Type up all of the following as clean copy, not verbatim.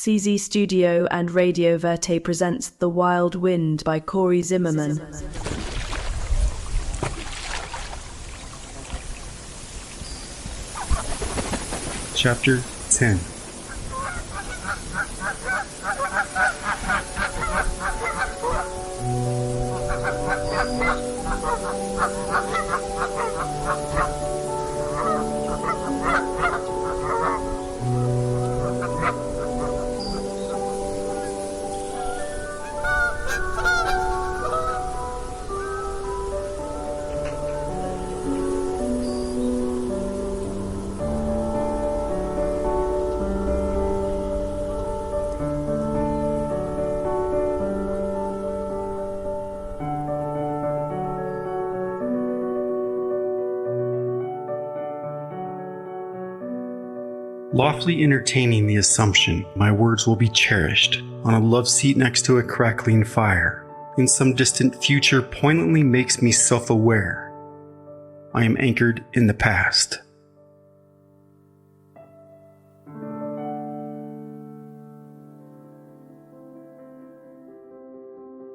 CZ Studio and Radio VÉRTÉ presents The Wild Wind by Cory Zimmerman. Chapter 10. Lawfully entertaining the assumption my words will be cherished on a love seat next to a crackling fire in some distant future poignantly makes me self-aware. I am anchored in the past.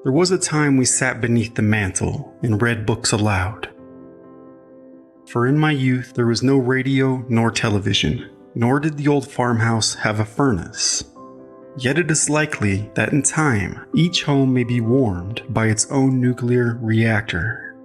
There was a time we sat beneath the mantle and read books aloud. For in my youth there was no radio nor television, nor did the old farmhouse have a furnace. Yet it is likely that in time, each home may be warmed by its own nuclear reactor.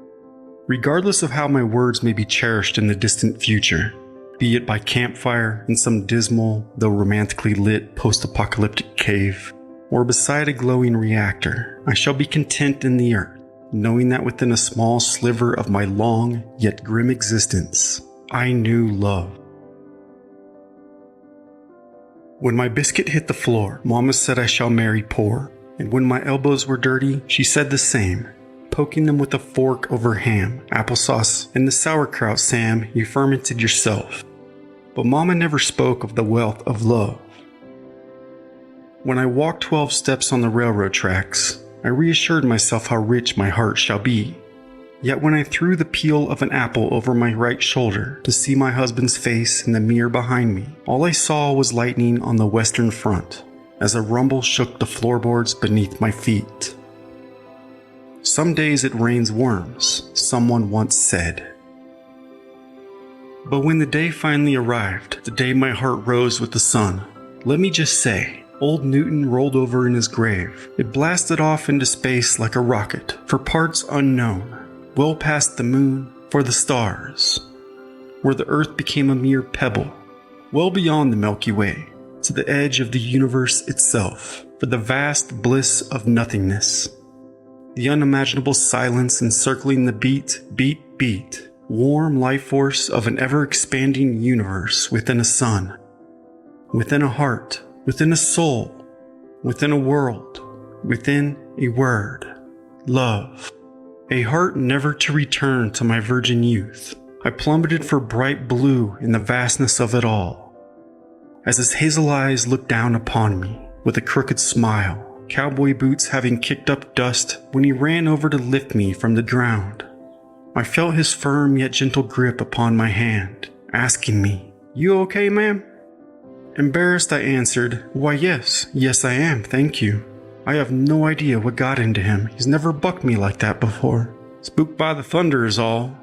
Regardless of how my words may be cherished in the distant future, be it by campfire in some dismal, though romantically lit post-apocalyptic cave, or beside a glowing reactor, I shall be content in the earth, knowing that within a small sliver of my long yet grim existence, I knew love. When my biscuit hit the floor, Mama said I shall marry poor, and when my elbows were dirty, she said the same, poking them with a fork over ham, applesauce, and the sauerkraut, Sam, you fermented yourself. But Mama never spoke of the wealth of love. When I walked 12 steps on the railroad tracks, I reassured myself how rich my heart shall be. Yet when I threw the peel of an apple over my right shoulder to see my husband's face in the mirror behind me, all I saw was lightning on the western front, as a rumble shook the floorboards beneath my feet. Some days it rains worms, someone once said. But when the day finally arrived, the day my heart rose with the sun, let me just say, old Newton rolled over in his grave. It blasted off into space like a rocket, for parts unknown. Well past the moon, for the stars, where the earth became a mere pebble, well beyond the Milky Way, to the edge of the universe itself, for the vast bliss of nothingness, the unimaginable silence encircling the beat, warm life force of an ever-expanding universe within a sun, within a heart, within a soul, within a world, within a word, love. A heart never to return to my virgin youth. I plummeted for bright blue in the vastness of it all. As his hazel eyes looked down upon me with a crooked smile, cowboy boots having kicked up dust when he ran over to lift me from the ground. I felt his firm yet gentle grip upon my hand, asking me, "You okay, ma'am?" Embarrassed, I answered, "Why, yes, I am, thank you. I have no idea what got into him. He's never bucked me like that before. Spooked by the thunder is all."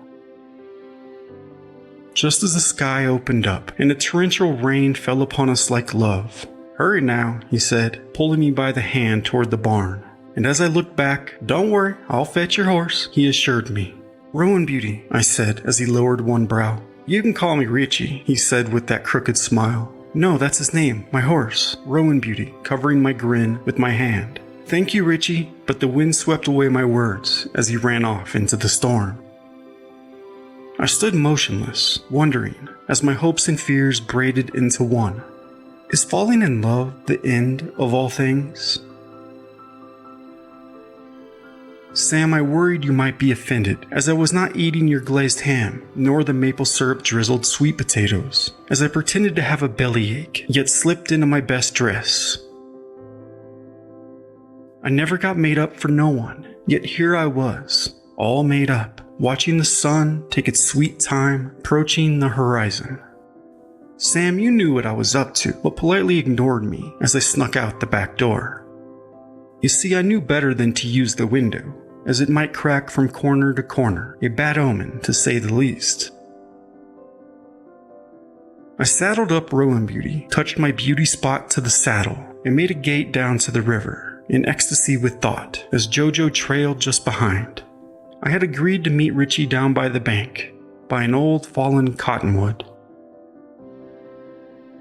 Just as the sky opened up and a torrential rain fell upon us like love. "Hurry now," he said, pulling me by the hand toward the barn. And as I looked back, "Don't worry, I'll fetch your horse," he assured me. "Rowan Beauty," I said as he lowered one brow. "You can call me Richie," he said with that crooked smile. "No, that's his name, my horse, Rowan Beauty," covering my grin with my hand. "Thank you, Richie," but the wind swept away my words as he ran off into the storm. I stood motionless, wondering, as my hopes and fears braided into one. Is falling in love the end of all things? "Sam, I worried you might be offended, as I was not eating your glazed ham, nor the maple syrup drizzled sweet potatoes, as I pretended to have a bellyache, yet slipped into my best dress. I never got made up for no one, yet here I was, all made up, watching the sun take its sweet time approaching the horizon. Sam, you knew what I was up to, but politely ignored me as I snuck out the back door. You see, I knew better than to use the window, as it might crack from corner to corner, a bad omen to say the least. I saddled up Rowan Beauty, touched my beauty spot to the saddle, and made a gait down to the river, in ecstasy with thought, as Jojo trailed just behind. I had agreed to meet Richie down by the bank, by an old fallen cottonwood.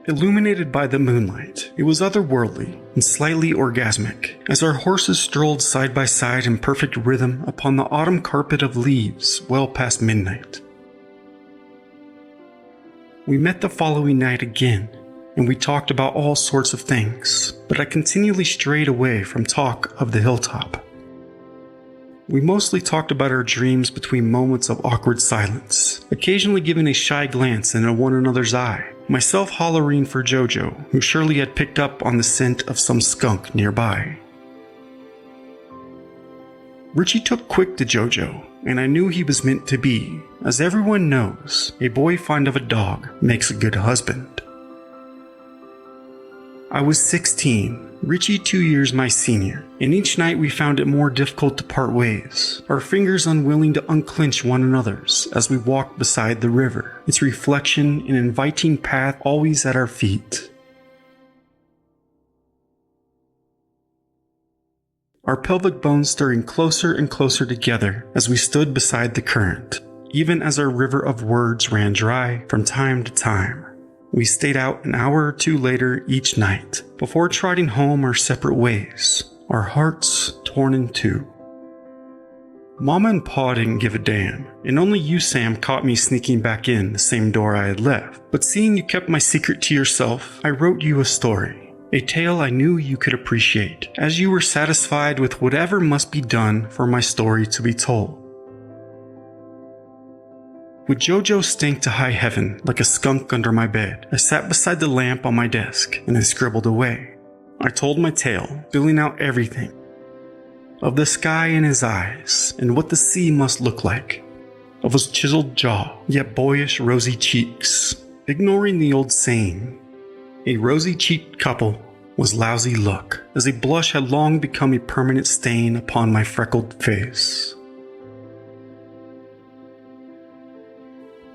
Illuminated by the moonlight, it was otherworldly and slightly orgasmic, as our horses strolled side by side in perfect rhythm upon the autumn carpet of leaves well past midnight. We met the following night again, and we talked about all sorts of things, but I continually strayed away from talk of the hilltop. We mostly talked about our dreams between moments of awkward silence, occasionally giving a shy glance into one another's eye, myself hollering for Jojo, who surely had picked up on the scent of some skunk nearby. Richie took quick to Jojo, and I knew he was meant to be. As everyone knows, a boy fond of a dog makes a good husband. I was 16, Richie 2 years my senior, and each night we found it more difficult to part ways, our fingers unwilling to unclench one another's as we walked beside the river, its reflection and inviting path always at our feet. Our pelvic bones stirring closer and closer together as we stood beside the current, even as our river of words ran dry from time to time. We stayed out an hour or two later each night, before trotting home our separate ways, our hearts torn in two. Mama and Pa didn't give a damn, and only you, Sam, caught me sneaking back in the same door I had left. But seeing you kept my secret to yourself, I wrote you a story, a tale I knew you could appreciate, as you were satisfied with whatever must be done for my story to be told. With Jojo stank to high heaven like a skunk under my bed, I sat beside the lamp on my desk and I scribbled away. I told my tale, filling out everything. Of the sky in his eyes, and what the sea must look like. Of his chiseled jaw, yet boyish rosy cheeks. Ignoring the old saying, a rosy-cheeked couple was lousy luck, as a blush had long become a permanent stain upon my freckled face.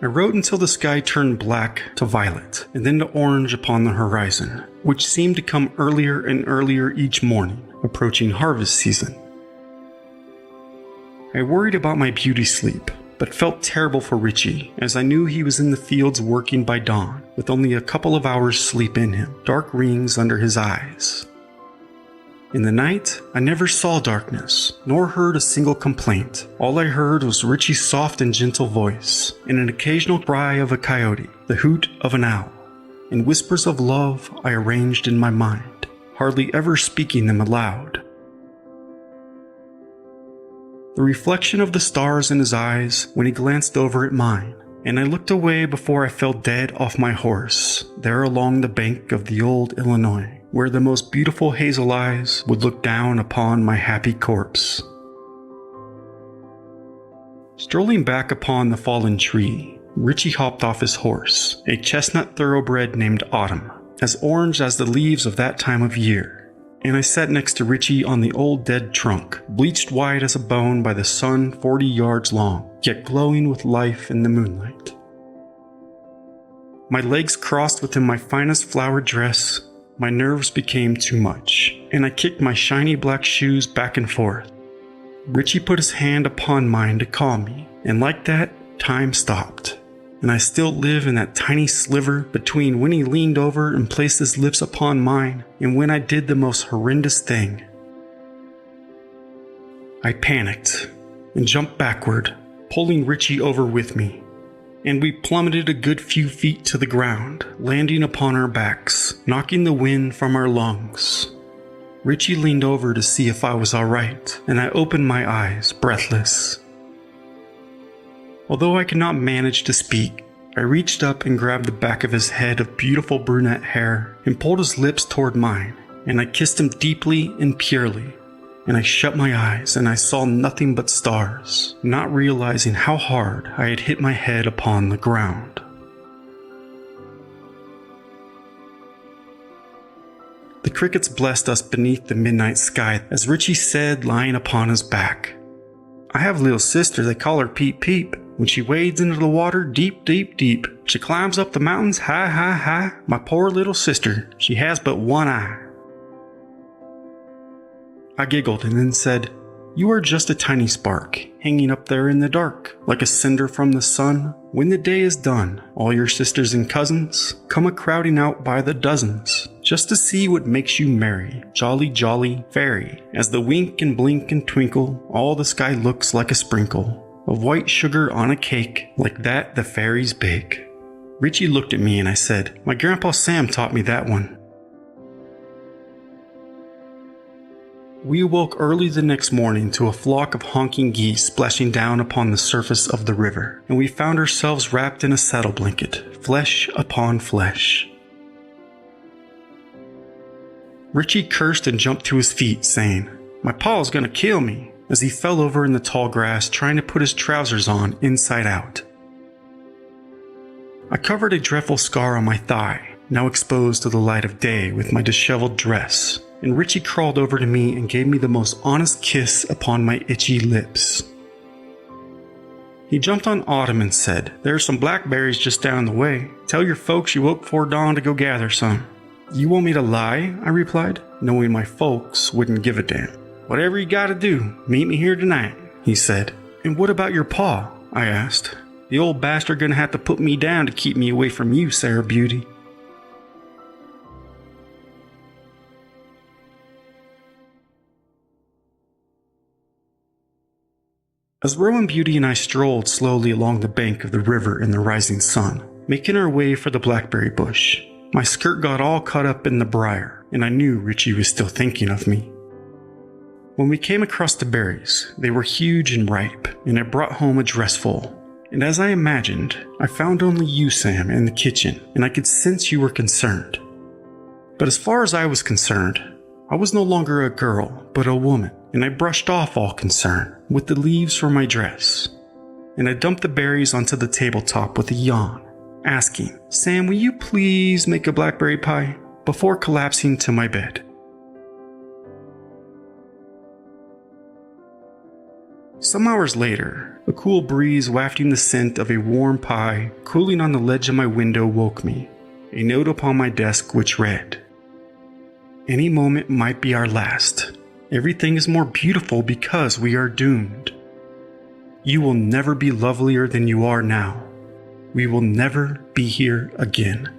I wrote until the sky turned black to violet, and then to orange upon the horizon, which seemed to come earlier and earlier each morning, approaching harvest season. I worried about my beauty sleep, but felt terrible for Richie, as I knew he was in the fields working by dawn, with only a couple of hours sleep in him, dark rings under his eyes. In the night, I never saw darkness, nor heard a single complaint. All I heard was Richie's soft and gentle voice, and an occasional cry of a coyote, the hoot of an owl, and whispers of love I arranged in my mind, hardly ever speaking them aloud. The reflection of the stars in his eyes when he glanced over at mine, and I looked away before I fell dead off my horse, there along the bank of the old Illinois, where the most beautiful hazel eyes would look down upon my happy corpse. Strolling back upon the fallen tree, Richie hopped off his horse, a chestnut thoroughbred named Autumn, as orange as the leaves of that time of year, and I sat next to Richie on the old dead trunk, bleached white as a bone by the sun 40 yards long, yet glowing with life in the moonlight. My legs crossed within my finest flowered dress. My nerves became too much, and I kicked my shiny black shoes back and forth. Richie put his hand upon mine to calm me, and like that, time stopped. And I still live in that tiny sliver between when he leaned over and placed his lips upon mine and when I did the most horrendous thing. I panicked and jumped backward, pulling Richie over with me. And we plummeted a good few feet to the ground, landing upon our backs, knocking the wind from our lungs. Richie leaned over to see if I was all right, and I opened my eyes, breathless. Although I could not manage to speak, I reached up and grabbed the back of his head of beautiful brunette hair and pulled his lips toward mine, and I kissed him deeply and purely. And I shut my eyes and I saw nothing but stars, not realizing how hard I had hit my head upon the ground. The crickets blessed us beneath the midnight sky as Richie said, lying upon his back, "I have a little sister, they call her Peep Peep. When she wades into the water deep, deep, deep, she climbs up the mountains high, high, high. My poor little sister, she has but one eye." I giggled and then said, "You are just a tiny spark, hanging up there in the dark, like a cinder from the sun. When the day is done, all your sisters and cousins come a-crowding out by the dozens, just to see what makes you merry, jolly, jolly fairy. As the wink and blink and twinkle, all the sky looks like a sprinkle of white sugar on a cake, like that the fairies bake." Richie looked at me and I said, "My Grandpa Sam taught me that one." We awoke early the next morning to a flock of honking geese splashing down upon the surface of the river, and we found ourselves wrapped in a saddle blanket, flesh upon flesh. Richie cursed and jumped to his feet, saying, "My paw's gonna kill me," as he fell over in the tall grass trying to put his trousers on inside out. I covered a dreadful scar on my thigh, now exposed to the light of day, with my disheveled dress, and Richie crawled over to me and gave me the most honest kiss upon my itchy lips. He jumped on Autumn and said, "There are some blackberries just down the way. Tell your folks you woke before dawn to go gather some." "You want me to lie?" I replied, knowing my folks wouldn't give a damn. "Whatever you gotta do, meet me here tonight," he said. "And what about your paw?" I asked. "The old bastard gonna have to put me down to keep me away from you, Sarah Beauty." As Rowan Beauty and I strolled slowly along the bank of the river in the rising sun, making our way for the blackberry bush, my skirt got all caught up in the briar, and I knew Richie was still thinking of me. When we came across the berries, they were huge and ripe, and I brought home a dressful. And as I imagined, I found only you, Sam, in the kitchen, and I could sense you were concerned. But as far as I was concerned, I was no longer a girl, but a woman, and I brushed off all concern with the leaves from my dress. And I dumped the berries onto the tabletop with a yawn, asking, "Sam, will you please make a blackberry pie?" before collapsing to my bed. Some hours later, a cool breeze wafting the scent of a warm pie cooling on the ledge of my window woke me. A note upon my desk which read, "Any moment might be our last. Everything is more beautiful because we are doomed. You will never be lovelier than you are now. We will never be here again."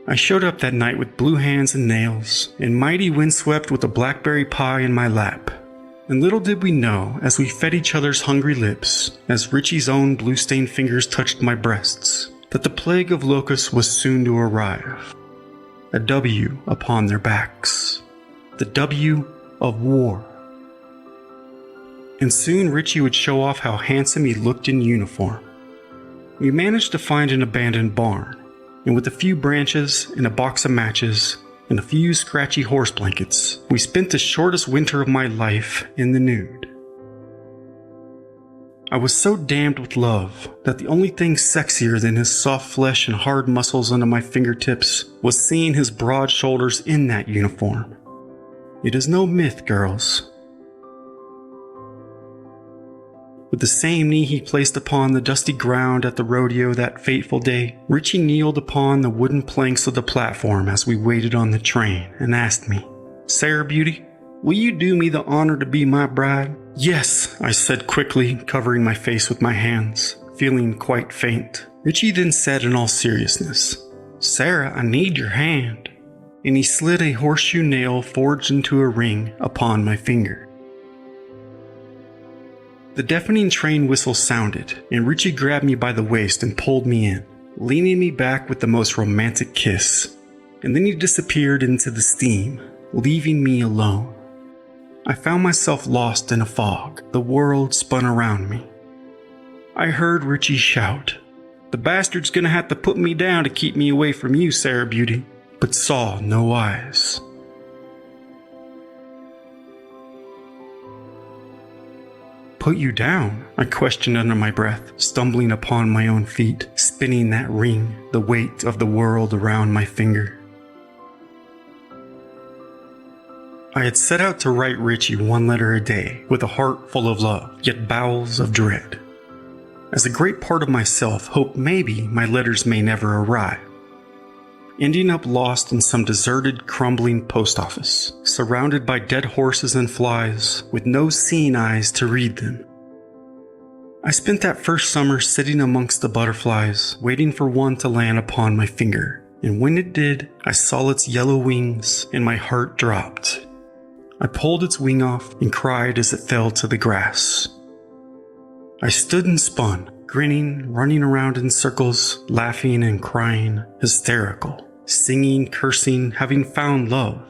I showed up that night with blue hands and nails, and mighty windswept with a blackberry pie in my lap. And little did we know, as we fed each other's hungry lips, as Richie's own blue-stained fingers touched my breasts, that the plague of locusts was soon to arrive. A W upon their backs. The W of war. And soon Richie would show off how handsome he looked in uniform. We managed to find an abandoned barn, and with a few branches and a box of matches and a few scratchy horse blankets, we spent the shortest winter of my life in the nude. I was so damned with love that the only thing sexier than his soft flesh and hard muscles under my fingertips was seeing his broad shoulders in that uniform. It is no myth, girls. With the same knee he placed upon the dusty ground at the rodeo that fateful day, Richie kneeled upon the wooden planks of the platform as we waited on the train and asked me, "Sarah Beauty, will you do me the honor to be my bride?" "Yes," I said quickly, covering my face with my hands, feeling quite faint. Richie then said in all seriousness, "Sarah, I need your hand." And he slid a horseshoe nail forged into a ring upon my finger. The deafening train whistle sounded, and Richie grabbed me by the waist and pulled me in, leaning me back with the most romantic kiss. And then he disappeared into the steam, leaving me alone. I found myself lost in a fog. The world spun around me. I heard Richie shout, "The bastard's gonna have to put me down to keep me away from you, Sarah Beauty," but saw no eyes. Put you down? I questioned under my breath, stumbling upon my own feet, spinning that ring, the weight of the world around my finger. I had set out to write Richie one letter a day, with a heart full of love, yet bowels of dread. As a great part of myself hoped maybe my letters may never arrive, ending up lost in some deserted, crumbling post office, surrounded by dead horses and flies, with no seeing eyes to read them. I spent that first summer sitting amongst the butterflies, waiting for one to land upon my finger, and when it did, I saw its yellow wings, and my heart dropped. I pulled its wing off and cried as it fell to the grass. I stood and spun, grinning, running around in circles, laughing and crying, hysterical, singing, cursing, having found love,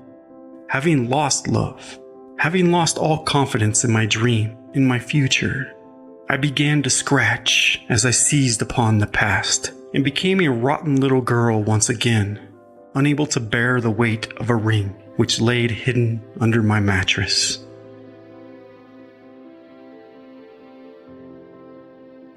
having lost love, having lost all confidence in my dream, in my future. I began to scratch as I seized upon the past and became a rotten little girl once again, unable to bear the weight of a ring which laid hidden under my mattress.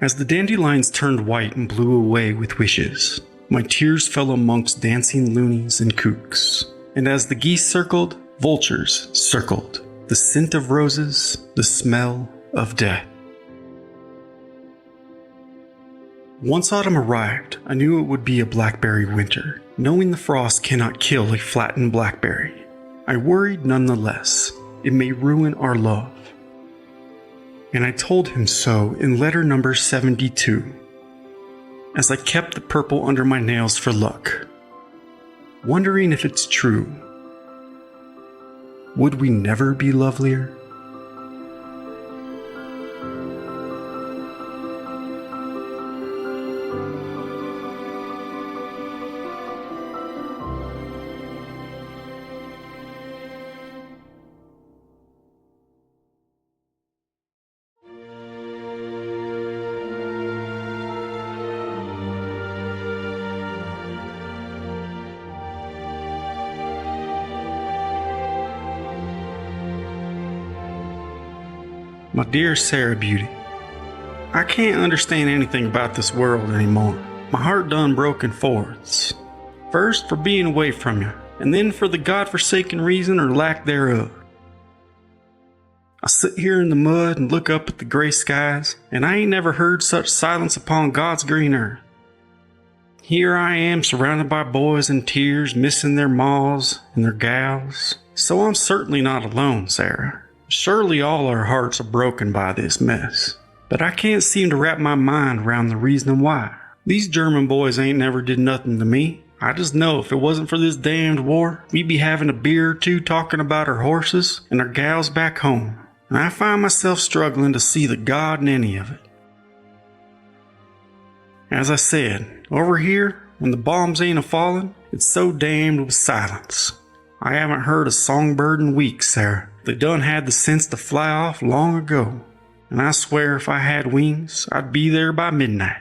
As the dandelions turned white and blew away with wishes, my tears fell amongst dancing loonies and kooks, and as the geese circled, vultures circled, the scent of roses, the smell of death. Once autumn arrived, I knew it would be a blackberry winter, knowing the frost cannot kill a flattened blackberry. I worried nonetheless. It may ruin our love. And I told him so in letter number 72, as I kept the purple under my nails for luck, wondering if it's true. Would we never be lovelier? My dear Sarah Beauty, I can't understand anything about this world anymore. My heart done broke in fourths. First for being away from you, and then for the godforsaken reason or lack thereof. I sit here in the mud and look up at the gray skies, and I ain't never heard such silence upon God's green earth. Here I am surrounded by boys in tears, missing their maws and their gals. So I'm certainly not alone, Sarah. Surely all our hearts are broken by this mess. But I can't seem to wrap my mind around the reason why. These German boys ain't never did nothing to me. I just know if it wasn't for this damned war, we'd be having a beer or two talking about our horses and our gals back home. And I find myself struggling to see the God in any of it. As I said, over here, when the bombs ain't a-falling, it's so damned with silence. I haven't heard a songbird in weeks, Sarah. They done had the sense to fly off long ago. And I swear if I had wings, I'd be there by midnight.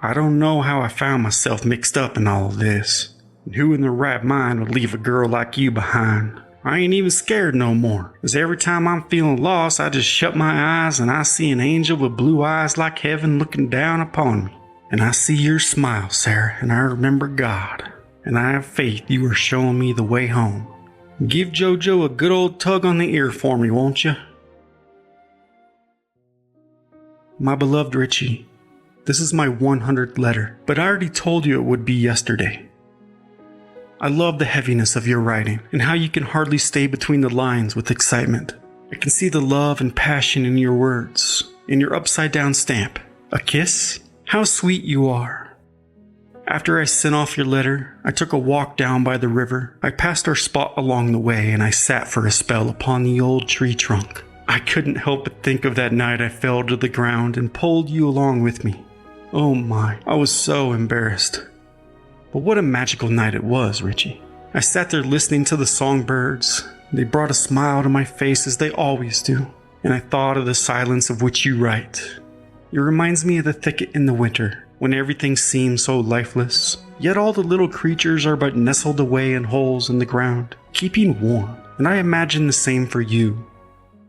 I don't know how I found myself mixed up in all of this. And who in their right mind would leave a girl like you behind? I ain't even scared no more, 'cause every time I'm feeling lost, I just shut my eyes and I see an angel with blue eyes like heaven looking down upon me. And I see your smile, Sarah, and I remember God. And I have faith you are showing me the way home. Give JoJo a good old tug on the ear for me, won't you? My beloved Richie, this is my 100th letter, but I already told you it would be yesterday. I love the heaviness of your writing and how you can hardly stay between the lines with excitement. I can see the love and passion in your words, in your upside-down stamp. A kiss? How sweet you are. After I sent off your letter, I took a walk down by the river. I passed our spot along the way and I sat for a spell upon the old tree trunk. I couldn't help but think of that night I fell to the ground and pulled you along with me. Oh my, I was so embarrassed. But what a magical night it was, Richie. I sat there listening to the songbirds. They brought a smile to my face as they always do. And I thought of the silence of which you write. It reminds me of the thicket in the winter, when everything seems so lifeless, yet all the little creatures are but nestled away in holes in the ground, keeping warm, and I imagine the same for you.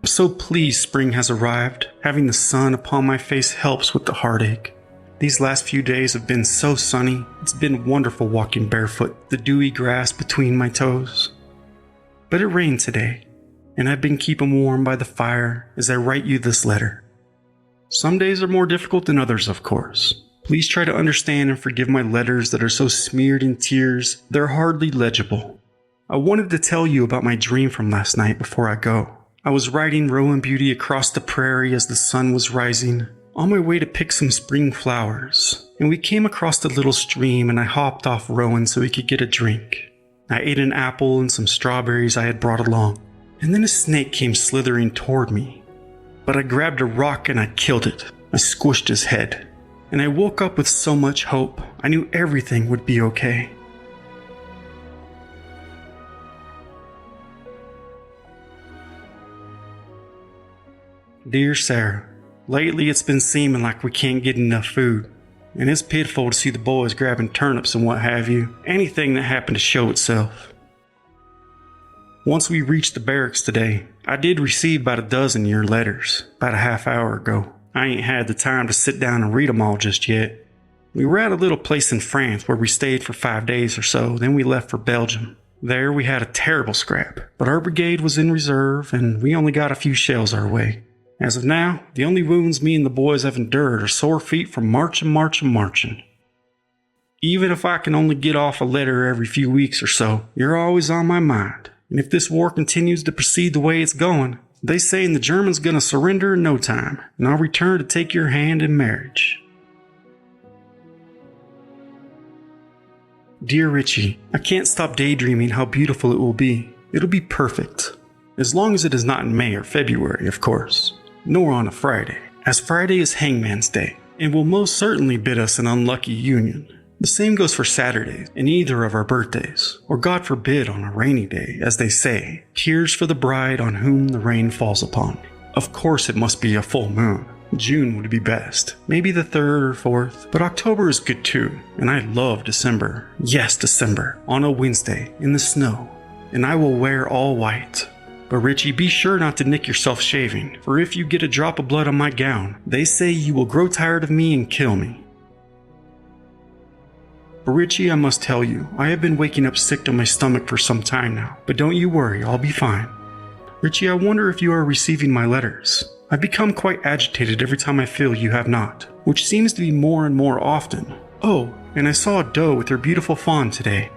I'm so pleased spring has arrived. Having the sun upon my face helps with the heartache. These last few days have been so sunny. It's been wonderful walking barefoot, the dewy grass between my toes. But it rained today, and I've been keeping warm by the fire as I write you this letter. Some days are more difficult than others, of course. Please try to understand and forgive my letters that are so smeared in tears they're hardly legible. I wanted to tell you about my dream from last night before I go. I was riding Rowan Beauty across the prairie as the sun was rising, on my way to pick some spring flowers, and we came across a little stream and I hopped off Rowan so we could get a drink. I ate an apple and some strawberries I had brought along, and then a snake came slithering toward me. But I grabbed a rock and I killed it. I squished his head, and I woke up with so much hope. I knew everything would be okay. Dear Sarah, lately it's been seeming like we can't get enough food, and it's pitiful to see the boys grabbing turnips and what have you, anything that happened to show itself. Once we reached the barracks today, I did receive about a dozen of your letters, about a half hour ago. I ain't had the time to sit down and read them all just yet. We were at a little place in France where we stayed for 5 days or so, then we left for Belgium. There we had a terrible scrap, but our brigade was in reserve and we only got a few shells our way. As of now, the only wounds me and the boys have endured are sore feet from marching. Even if I can only get off a letter every few weeks or so, you're always on my mind. And if this war continues to proceed the way it's going, they say the Germans gonna surrender in no time, and I'll return to take your hand in marriage. Dear Richie, I can't stop daydreaming how beautiful it will be. It'll be perfect. As long as it is not in May or February, of course. Nor on a Friday, as Friday is Hangman's Day, and will most certainly bid us an unlucky union. The same goes for Saturdays and either of our birthdays, or God forbid on a rainy day, as they say, tears for the bride on whom the rain falls upon. Of course it must be a full moon. June would be best, maybe the 3rd or 4th, but October is good too, and I love December. Yes, December, on a Wednesday, in the snow, and I will wear all white. But Richie, be sure not to nick yourself shaving, for if you get a drop of blood on my gown, they say you will grow tired of me and kill me. But Richie, I must tell you, I have been waking up sick to my stomach for some time now, but don't you worry, I'll be fine. Richie, I wonder if you are receiving my letters. I've become quite agitated every time I feel you have not, which seems to be more and more often. Oh, and I saw a doe with her beautiful fawn today.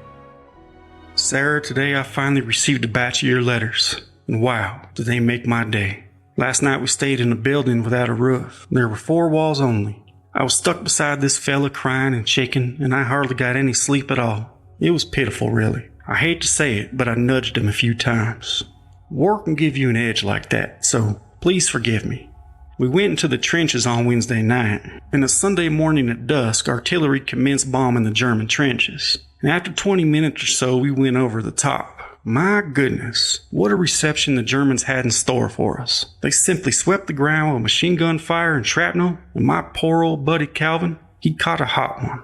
Sarah, today I finally received a batch of your letters. And wow, did they make my day. Last night we stayed in a building without a roof. There were 4 walls only. I was stuck beside this fella crying and shaking, and I hardly got any sleep at all. It was pitiful, really. I hate to say it, but I nudged him a few times. War can give you an edge like that, so please forgive me. We went into the trenches on Wednesday night, and a Sunday morning at dusk, artillery commenced bombing the German trenches. And after 20 minutes or so, we went over the top. My goodness, what a reception the Germans had in store for us. They simply swept the ground with machine gun fire and shrapnel, and my poor old buddy Calvin, he caught a hot one.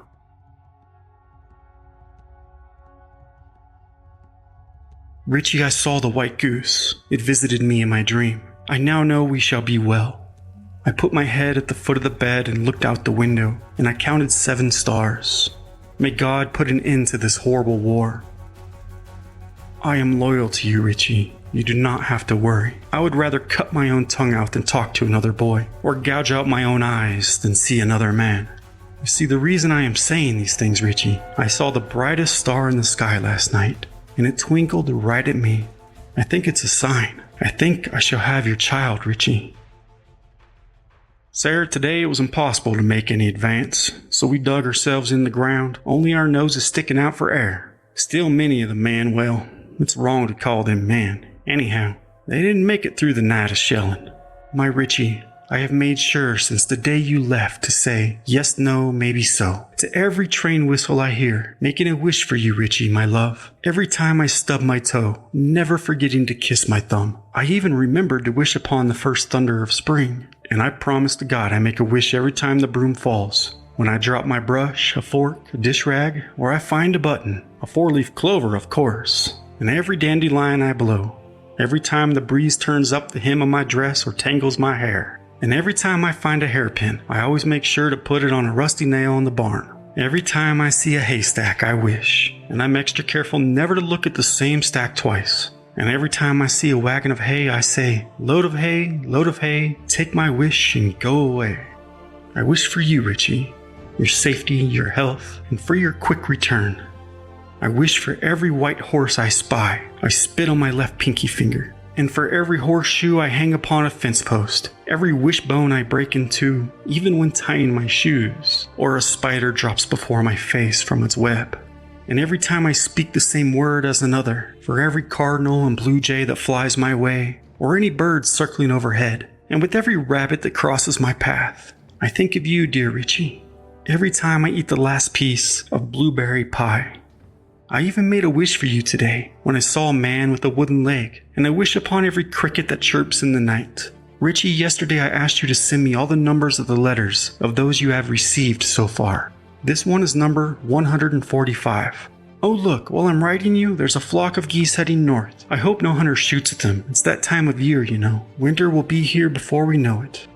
Richie, I saw the white goose. It visited me in my dream. I now know we shall be well. I put my head at the foot of the bed and looked out the window, and I counted 7 stars. May God put an end to this horrible war. I am loyal to you, Richie. You do not have to worry. I would rather cut my own tongue out than talk to another boy, or gouge out my own eyes than see another man. You see, the reason I am saying these things, Richie, I saw the brightest star in the sky last night, and it twinkled right at me. I think it's a sign. I think I shall have your child, Richie. Sarah, today it was impossible to make any advance, so we dug ourselves in the ground, only our noses sticking out for air. Still many of the men, well, it's wrong to call them men. Anyhow, they didn't make it through the night of shelling. My Richie, I have made sure since the day you left to say yes, no, maybe so to every train whistle I hear, making a wish for you, Richie, my love. Every time I stub my toe, never forgetting to kiss my thumb. I even remembered to wish upon the first thunder of spring. And I promise to God I make a wish every time the broom falls. When I drop my brush, a fork, a dish rag, or I find a button, a 4-leaf clover, of course, and every dandelion I blow. Every time the breeze turns up the hem of my dress or tangles my hair. And every time I find a hairpin, I always make sure to put it on a rusty nail in the barn. Every time I see a haystack, I wish. And I'm extra careful never to look at the same stack twice. And every time I see a wagon of hay, I say, load of hay, take my wish and go away. I wish for you, Richie, your safety, your health, and for your quick return. I wish for every white horse I spy, I spit on my left pinky finger. And for every horseshoe I hang upon a fence post, every wishbone I break in two, even when tying my shoes, or a spider drops before my face from its web. And every time I speak the same word as another, for every cardinal and blue jay that flies my way, or any bird circling overhead, and with every rabbit that crosses my path, I think of you, dear Richie, every time I eat the last piece of blueberry pie. I even made a wish for you today when I saw a man with a wooden leg, and I wish upon every cricket that chirps in the night. Richie, yesterday I asked you to send me all the numbers of the letters of those you have received so far. This one is number 145. Oh look, while I'm writing you, there's a flock of geese heading north. I hope no hunter shoots at them. It's that time of year, you know. Winter will be here before we know it.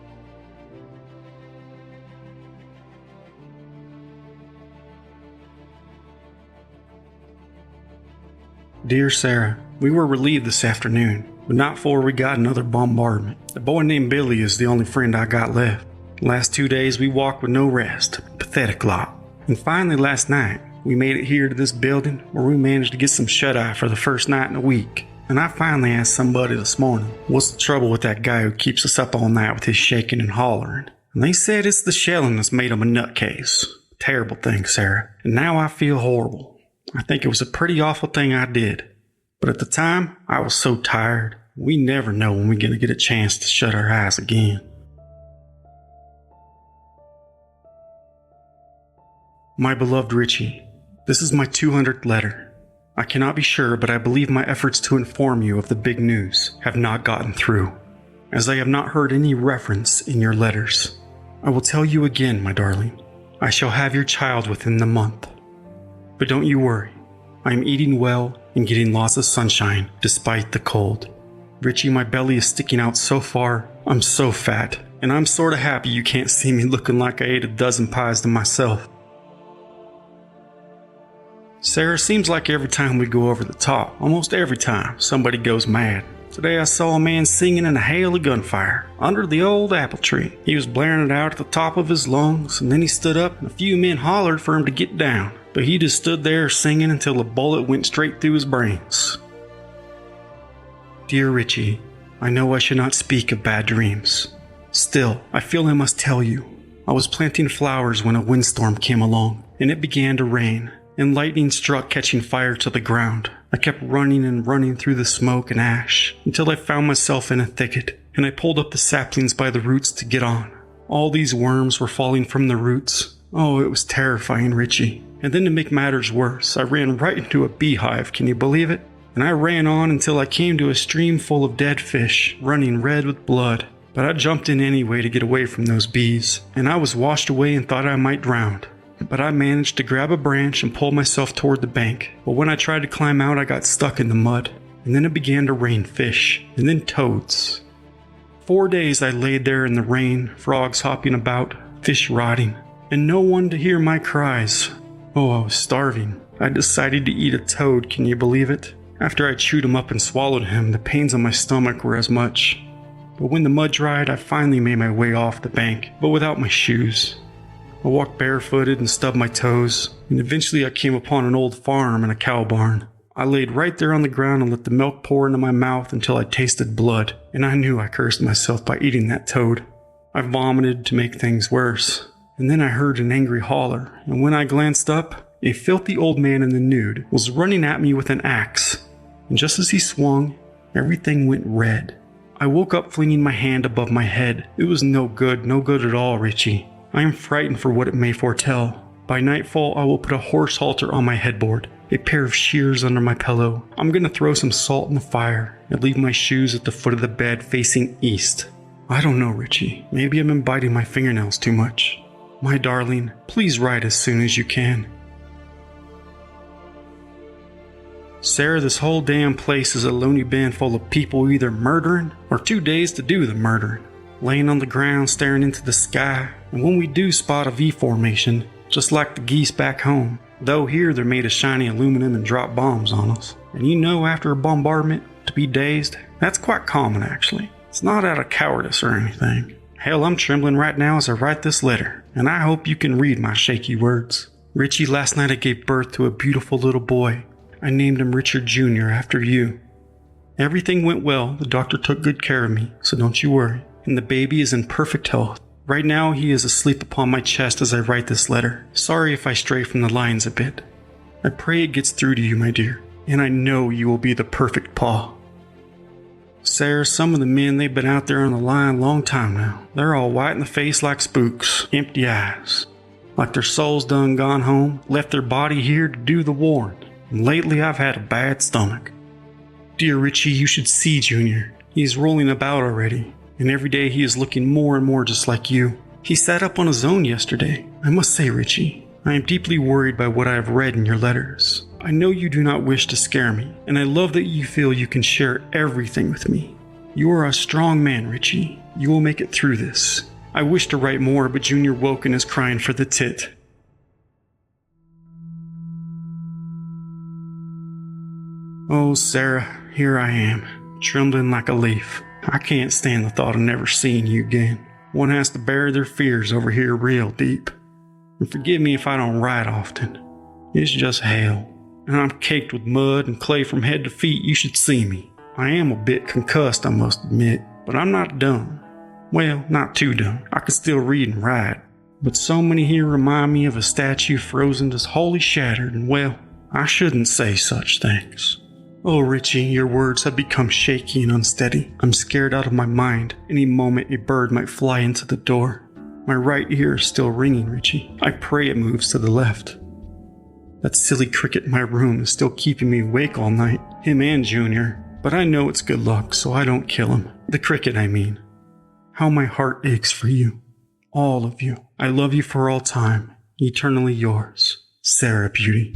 Dear Sarah, we were relieved this afternoon, but not before we got another bombardment. A boy named Billy is the only friend I got left. Last 2 days we walked with no rest. Pathetic lot. And finally last night, we made it here to this building where we managed to get some shut-eye for the first night in a week. And I finally asked somebody this morning, what's the trouble with that guy who keeps us up all night with his shaking and hollering? And they said it's the shelling that's made him a nutcase. Terrible thing, Sarah. And now I feel horrible. I think it was a pretty awful thing I did. But at the time, I was so tired. We never know when we're going to get a chance to shut our eyes again. My beloved Richie, this is my 200th letter. I cannot be sure, but I believe my efforts to inform you of the big news have not gotten through, as I have not heard any reference in your letters. I will tell you again, my darling. I shall have your child within the month. But don't you worry. I am eating well and getting lots of sunshine despite the cold. Richie, my belly is sticking out so far. I'm so fat, and I'm sorta happy you can't see me looking like I ate a dozen pies to myself. Sarah, seems like every time we go over the top, almost every time, somebody goes mad. Today I saw a man singing in a hail of gunfire under the old apple tree. He was blaring it out at the top of his lungs, and then he stood up and a few men hollered for him to get down. But he just stood there singing until a bullet went straight through his brains. Dear Richie, I know I should not speak of bad dreams. Still, I feel I must tell you. I was planting flowers when a windstorm came along, and it began to rain, and lightning struck, catching fire to the ground. I kept running and running through the smoke and ash until I found myself in a thicket, and I pulled up the saplings by the roots to get on. All these worms were falling from the roots. Oh, it was terrifying, Richie. And then to make matters worse, I ran right into a beehive, can you believe it? And I ran on until I came to a stream full of dead fish, running red with blood. But I jumped in anyway to get away from those bees, and I was washed away and thought I might drown. But I managed to grab a branch and pull myself toward the bank. But when I tried to climb out, I got stuck in the mud. And then it began to rain fish, and then toads. 4 days I laid there in the rain, frogs hopping about, fish rotting, and no one to hear my cries. Oh, I was starving. I decided to eat a toad, can you believe it? After I chewed him up and swallowed him, the pains on my stomach were as much. But when the mud dried, I finally made my way off the bank, but without my shoes. I walked barefooted and stubbed my toes, and eventually I came upon an old farm and a cow barn. I laid right there on the ground and let the milk pour into my mouth until I tasted blood, and I knew I cursed myself by eating that toad. I vomited to make things worse. And then I heard an angry holler, and when I glanced up, a filthy old man in the nude was running at me with an axe. And just as he swung, everything went red. I woke up flinging my hand above my head. It was no good at all, Richie. I am frightened for what it may foretell. By nightfall, I will put a horse halter on my headboard, a pair of shears under my pillow. I'm gonna throw some salt in the fire and leave my shoes at the foot of the bed facing east. I don't know, Richie. Maybe I've been biting my fingernails too much. My darling, please write as soon as you can. Sarah, this whole damn place is a loony bin full of people either murdering or too dazed to do the murdering. Laying on the ground staring into the sky, and when we do spot a V formation, just like the geese back home, though here they're made of shiny aluminum and drop bombs on us. And you know, after a bombardment, to be dazed, that's quite common actually. It's not out of cowardice or anything. Hell, I'm trembling right now as I write this letter, and I hope you can read my shaky words. Richie, last night I gave birth to a beautiful little boy. I named him Richard Jr. after you. Everything went well, the doctor took good care of me, so don't you worry. And the baby is in perfect health. Right now he is asleep upon my chest as I write this letter. Sorry if I stray from the lines a bit. I pray it gets through to you, my dear, and I know you will be the perfect pa. Sarah, some of the men, they've been out there on the line a long time now. They're all white in the face like spooks, empty eyes. Like their souls done gone home, left their body here to do the warring. And lately I've had a bad stomach. Dear Richie, you should see Junior. He is rolling about already, and every day he is looking more and more just like you. He sat up on his own yesterday. I must say, Richie, I am deeply worried by what I have read in your letters. I know you do not wish to scare me, and I love that you feel you can share everything with me. You are a strong man, Richie. You will make it through this. I wish to write more, but Junior woke and is crying for the tit. Oh, Sarah, here I am, trembling like a leaf. I can't stand the thought of never seeing you again. One has to bury their fears over here real deep. And forgive me if I don't write often. It's just hell. And I'm caked with mud and clay from head to feet. You should see me. I am a bit concussed, I must admit, but I'm not dumb. Well, not too dumb. I can still read and write. But so many here remind me of a statue frozen just wholly shattered, and well, I shouldn't say such things. Oh, Richie, your words have become shaky and unsteady. I'm scared out of my mind. Any moment a bird might fly into the door. My right ear is still ringing, Richie. I pray it moves to the left. That silly cricket in my room is still keeping me awake all night. Him and Junior. But I know it's good luck, so I don't kill him. The cricket, I mean. How my heart aches for you. All of you. I love you for all time. Eternally yours. Sarah Beauty.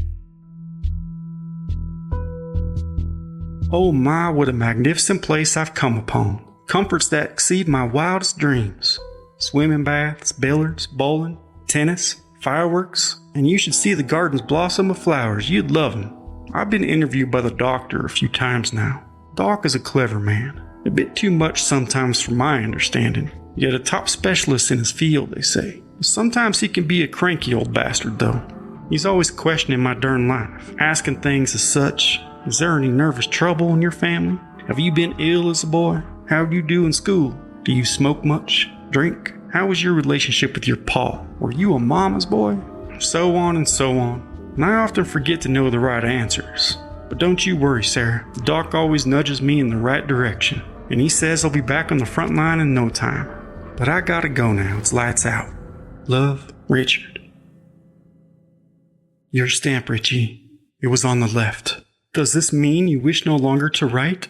Oh my, what a magnificent place I've come upon. Comforts that exceed my wildest dreams. Swimming baths, billiards, bowling, tennis, fireworks, and you should see the gardens blossom with flowers. You'd love them. I've been interviewed by the doctor a few times now. Doc is a clever man. A bit too much sometimes for my understanding. Yet a top specialist in his field, they say. Sometimes he can be a cranky old bastard, though. He's always questioning my darn life, asking things as such. Is there any nervous trouble in your family? Have you been ill as a boy? How do you do in school? Do you smoke much? Drink? How was your relationship with your pa? Were you a mama's boy? So on and so on. And I often forget to know the right answers. But don't you worry, Sarah. The doc always nudges me in the right direction. And he says I'll be back on the front line in no time. But I gotta go now. It's lights out. Love, Richard. Your stamp, Richie. It was on the left. Does this mean you wish no longer to write?